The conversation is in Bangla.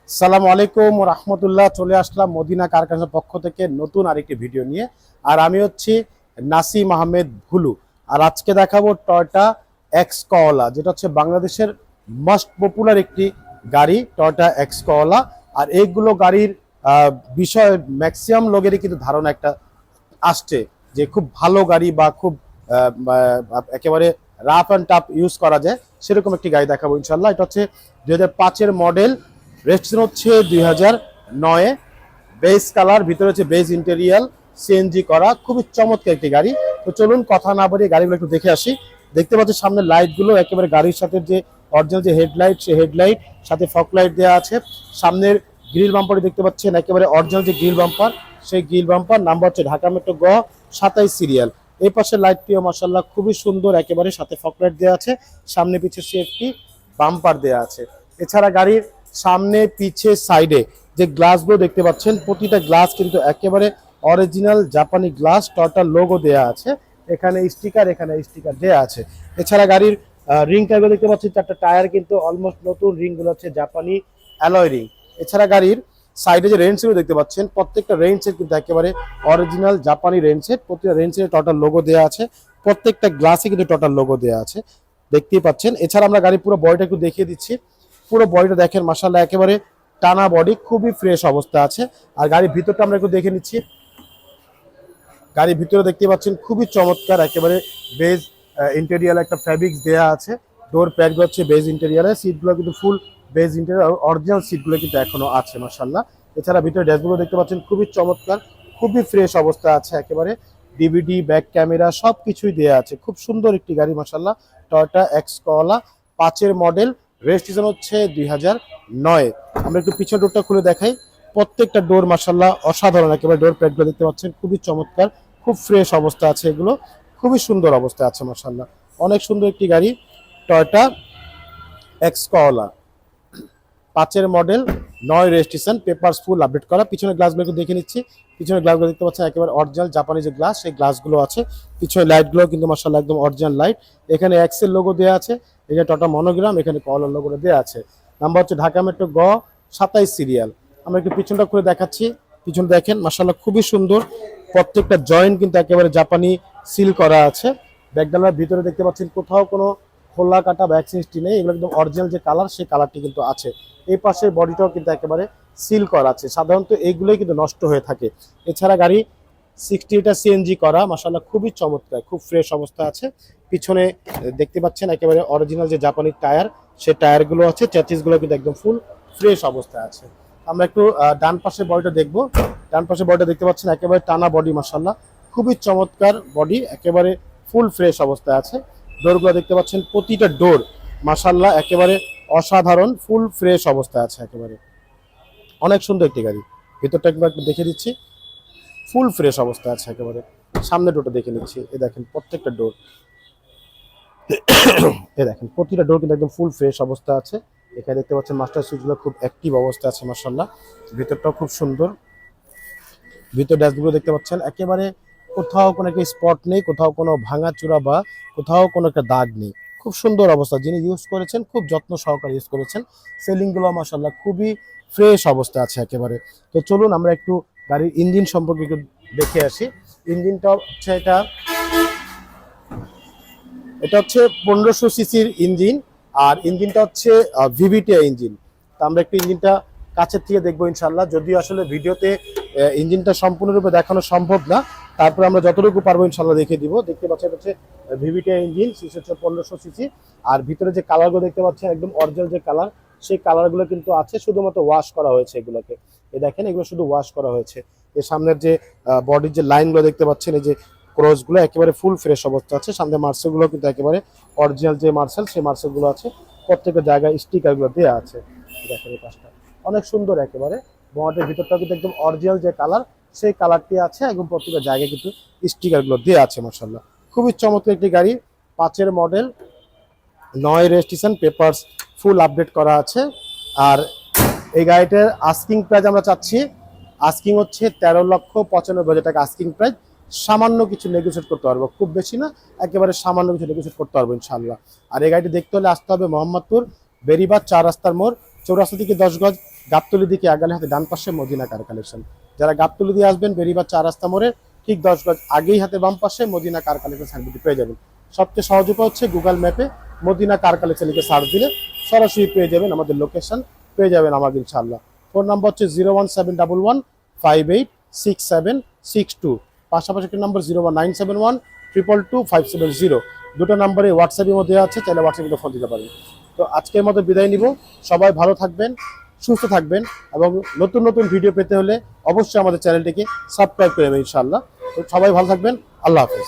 আসসালামু আলাইকুম রাহমাতুল্লাহ। চলে আসলাম মদিনা কারখানার পক্ষ থেকে নতুন আরেকটি ভিডিও নিয়ে। আর আমি হচ্ছি নাসিম আহমেদ ভুলু। আর আজকে দেখাবো টয়োটা এক্স করলা, যেটা হচ্ছে বাংলাদেশের মোস্ট পপুলার একটি গাড়ি, টয়োটা এক্স করলা। আর এইগুলো গাড়ির বিষয়ে ম্যাক্সিমাম লোকেরই কিন্তু ধারণা একটা আসছে যে খুব ভালো গাড়ি বা খুব একেবারে রাফ অ্যান্ড টাফ ইউজ করা যায়, সেরকম একটি গাড়ি দেখাবো ইনশাল্লাহ। এটা হচ্ছে 2005-এর মডেল, রেজিস্ট্রেশন হচ্ছে 2009-এ, বেজ কালার, ভিতরে হচ্ছে বেজ ইন্টেরিয়াল, সিএনজি করা, খুবই চমৎকার একটি গাড়ি। তো চলুন কথা না বাড়িয়ে গাড়িগুলো একটু দেখে আসি। দেখতে পাচ্ছি সামনে লাইটগুলো একেবারে গাড়ির সাথে যে অরিজিনাল যে হেডলাইট, সেই হেডলাইট সাথে ফগ লাইট দেওয়া আছে। সামনের গ্রিল বাম্পারটি দেখতে পাচ্ছেন একেবারে অরিজিনাল যে গ্রিল বাম্পার, সেই গ্রিল বাম্পার নাম্বার হচ্ছে ঢাকা মেট্রো গ 27 সিরিয়াল। এই পাশের লাইটটিও মাশাআল্লাহ খুবই সুন্দর, একেবারে সাথে ফগ লাইট দেওয়া আছে। সামনে পিছে সেফটি বাম্পার দেওয়া আছে। এছাড়া গাড়ির সামনে পিছে সাইডে যে গ্লাসগুলো দেখতে পাচ্ছেন, প্রতিটা গ্লাস কিন্তু একেবারে অরিজিনাল জাপানি গ্লাস, টয়োটার লোগো দেয়া আছে। এখানে স্টিকার দেয়া আছে। এছাড়া গাড়ির রিং টায়ারগুলো দেখতে পাচ্ছেন, চারটা টায়ার কিন্তু অলমোস্ট নতুন, রিংগুলো হচ্ছে জাপানি অ্যালয় রিং। এছাড়া গাড়ির সাইডে যে রেঞ্জ দেখতে পাচ্ছেন, প্রত্যেকটা রেঞ্জের কিন্তু একেবারে অরিজিনাল জাপানি রেঞ্জের, প্রতিটা রেঞ্জের টয়োটার লোগো দেওয়া আছে। প্রত্যেকটা গ্লাসে কিন্তু টয়োটার লোগো দেওয়া আছে, দেখতেই পাচ্ছেন। এছাড়া আমরা গাড়ির পুরো বডিটা একটু দেখিয়ে দিচ্ছি। পুরো বডিটা দেখেন মাশাআল্লাহ, একেবারে টানা বডি, খুবই ফ্রেশ অবস্থা আছে। আর গাড়ির ভিতরটা আমরা একটু দেখে নিচ্ছি। গাড়ির ভিতরে দেখতে পাচ্ছেন খুবই চমৎকার, একেবারে বেজ ইন্টেরিয়াল একটা ফ্যাব্রিক্স দেওয়া আছে। ডোর প্যাডগুলো হচ্ছে বেজ ইন্টেরিয়ালে, সিটগুলো কিন্তু ফুল বেজ ইন্টেরিয়াল, অরিজিনাল সিটগুলো কিন্তু এখনো আছে মাশাআল্লাহ। এছাড়া ভিতরে ড্যাশবোর্ডও দেখতে পাচ্ছেন খুবই চমৎকার, খুবই ফ্রেশ অবস্থা আছে একেবারে। ডিভিডি, ব্যাক ক্যামেরা সব কিছুই দেওয়া আছে। খুব সুন্দর একটি গাড়ি মাশাআল্লাহ, টয়োটা এক্স করলা, 5-এর মডেল, রেজিস্ট্রেশন হচ্ছে 2009। আমরা একটু পিছন ডোরটা খুলে দেখাই। প্রত্যেকটা ডোর মাশাআল্লাহ অসাধারণ, একেবারে ডোর প্যাডগুলো দেখতে পাচ্ছেন খুবই চমৎকার, খুব ফ্রেশ অবস্থা আছে, এগুলো খুবই সুন্দর অবস্থা আছে মাশাআল্লাহ। অনেক সুন্দর একটি গাড়ি টয়োটা এক্স করলা, 5-এর model, 9 registration, papers full update করা। পিছনের গ্লাসগুলো একটু দেখে নিচ্ছি। পিছনের গ্লাসগুলো দেখতে পাচ্ছেন একেবারে অরিজিনাল জাপানি যে গ্লাস, সেই গ্লাসগুলো আছে। পিছনের লাইটগুলো কিন্তু মাশাআল্লাহ একদম অরিজিনাল লাইট। এখানে এক্সেল লোগো দেওয়া আছে, এখানে টয়োটা মনোগ্রাম, এখানে করলার লোগোটা দেওয়া আছে। নাম্বার হচ্ছে ঢাকা মেট্রো গ 27 সিরিয়াল। আমরা একটু পিছনটা খুলে দেখাচ্ছি। পিছন দেখেন মাশাআল্লাহ খুবই সুন্দর, প্রত্যেকটা জয়েন্ট কিন্তু একেবারে জাপানি সিল করা আছে। ব্যাকডালার ভিতরে দেখতে পাচ্ছেন কোথাও কোনো খোলা কাটা ভ্যাকসিনটি নেই, এগুলো একদম অরিজিনাল যে কালার, সেই কালারটি কিন্তু আছে। এই পাশের বডিটাও কিন্তু একেবারে সিল করা আছে, সাধারণত এইগুলোই কিন্তু নষ্ট হয়ে থাকে। এছাড়া গাড়ি 60 সিএনজি করা, মাশাআল্লাহ খুবই চমৎকার, খুব ফ্রেশ অবস্থা আছে। পিছনে দেখতে পাচ্ছেন একেবারে অরিজিনাল যে জাপানি টায়ার, সেই টায়ারগুলো আছে, চ্যাসিসগুলো কিন্তু একদম ফুল ফ্রেশ অবস্থায় আছে। আমরা একটু ডান পাশের বডিটা দেখবো। ডান পাশের বডিটা দেখতে পাচ্ছেন একেবারে টানা বডি মাশাআল্লাহ, খুবই চমৎকার বডি, একেবারে ফুল ফ্রেশ অবস্থায় আছে। ডোরগুলো দেখতে পাচ্ছেন, প্রতিটা ডোর মাশাআল্লাহ একেবারে অসাধারণ, ফুল ফ্রেশ অবস্থায় আছে একেবারে। অনেক সুন্দর একটি গাড়ি। ভিতরটা একবার একটু দেখে দিচ্ছি, ফুল ফ্রেশ অবস্থা আছে একেবারে। সামনে ডোরটা দেখে নিচ্ছি। এ দেখেন প্রত্যেকটা ডোর, এ দেখেন প্রতিটা ডোর কিন্তু একদম ফুল ফ্রেশ অবস্থা আছে। এখানে দেখতে পাচ্ছেন মাস্টার সুইচগুলো খুব অ্যাক্টিভ অবস্থা আছে মাশাআল্লাহ। ভিতরটাও খুব সুন্দর। ভিতর ড্যাশবোর্ড দেখতে পাচ্ছেন একেবারে কোথাও কোনো একটা স্পট নেই, কোথাও কোনো ভাঙাচোরা বা কোথাও কোনো একটা দাগ নেই, খুব সুন্দর অবস্থা। যিনি ইউজ করেছেন খুব যত্ন সহকারে ইউজ করেছেন। সেলিংগুলো মাশাআল্লাহ খুবই ফ্রেশ অবস্থা আছে একেবারে। তো চলুন আমরা একটু গাড়ির ইঞ্জিন সম্পর্কে একটু দেখে আসি। ইঞ্জিনটা হচ্ছে এটা হচ্ছে 1500 সিসির ইঞ্জিন। আর ইঞ্জিনটা হচ্ছে ভিভিটিআই ইঞ্জিন। তো আমরা একটু ইঞ্জিনটা কাছের থেকে দেখবো ইনশাল্লাহ, যদিও আসলে ভিডিওতে ইঞ্জিনটা সম্পূর্ণরূপে দেখানো সম্ভব না, তারপর আমরা যতটুকু পারবো ইনশাল্লাহ দেখে দিব। দেখতে পাচ্ছেন হচ্ছে ভিভিটিআই ইঞ্জিন, সিসি হচ্ছে 1500 সিসি। আর ভিতরে যে কালারগুলো দেখতে পাচ্ছেন একদম অরিজিনাল যে কালার, সেই কালারগুলো কিন্তু আছে, শুধুমাত্র ওয়াশ করা হয়েছে এগুলোকে। এ দেখেন এগুলো শুধু ওয়াশ করা হয়েছে। এর সামনের যে বডির যে লাইনগুলো দেখতে পাচ্ছেন, এই যে ক্রসগুলো একেবারে ফুল ফ্রেশ অবস্থা আছে। সামনে মার্সেলগুলো কিন্তু একেবারে অরিজিনাল যে মার্সেল, সেই মার্সেলগুলো আছে। প্রত্যেকটা জায়গায় স্টিকারগুলো দেওয়া আছে। দেখেন এই পাশটা অনেক সুন্দর একেবারে। বডির ভিতরটা কিন্তু একদম অরিজিনাল যে কালার, সেই কালারটি আছে, এবং প্রত্যেকটা জায়গায় কিন্তু স্টিকারগুলো দেওয়া আছে মাশাআল্লাহ। খুবই চমৎকার একটি গাড়ি, 5-এর model, 9 registration, papers full update করা আছে। আর এই গাড়িটার আস্কিং প্রাইস আমরা চাচ্ছি, আস্কিং হচ্ছে 13,95,000 টাকা আস্কিং প্রাইস। সামান্য কিছু নেগোশিয়েট করতে পারবো, খুব বেশি না, একেবারে সামান্য কিছু নেগোশিয়েট করতে পারবো ইনশাআল্লাহ। আর এই গাড়িটি দেখতে হলে আসতে হবে মোহাম্মদপুর বেরিবাদ 4 রাস্তার মোড়, চৌরাস্তা থেকে 10 গজ, গাবতলী দিকে আগালে হাতে ডান পাশে মদিনা কার কালেকশন। যারা গাবতলী দিয়ে আসবেন বেরিবাদ 4 রাস্তা মোড়ে ঠিক 10 গজ আগেই হাতে বাম পাশে মদিনা কার কালেকশন সাইনবোর্ডটি পেয়ে যাবেন। সবচেয়ে সহজ উপায় হচ্ছে গুগল ম্যাপে মদিনা কার কালেকশন লিখে সার্চ দিলে সরাসরি পেয়ে যাবেন, আমাদের লোকেশন পেয়ে যাবেন আমাদের ইনশাআল্লাহ। ফোন নাম্বার হচ্ছে 01711586762, পাশাপাশি একটি নাম্বার 01971222570। দুটো নাম্বারে হোয়াটসঅ্যাপের মধ্যে আছে, চাইলে হোয়াটসঅ্যাপে ফোন দিতে পারেন। তো আজকের মতো বিদায় নিব। সবাই ভালো থাকবেন, সুস্থ থাকবেন এবং নতুন নতুন ভিডিও পেতে হলে অবশ্যই আমাদের চ্যানেলটিকে সাবস্ক্রাইব করে নেবেন ইনশাআল্লাহ। তো সবাই ভালো থাকবেন, আল্লাহ হাফেজ।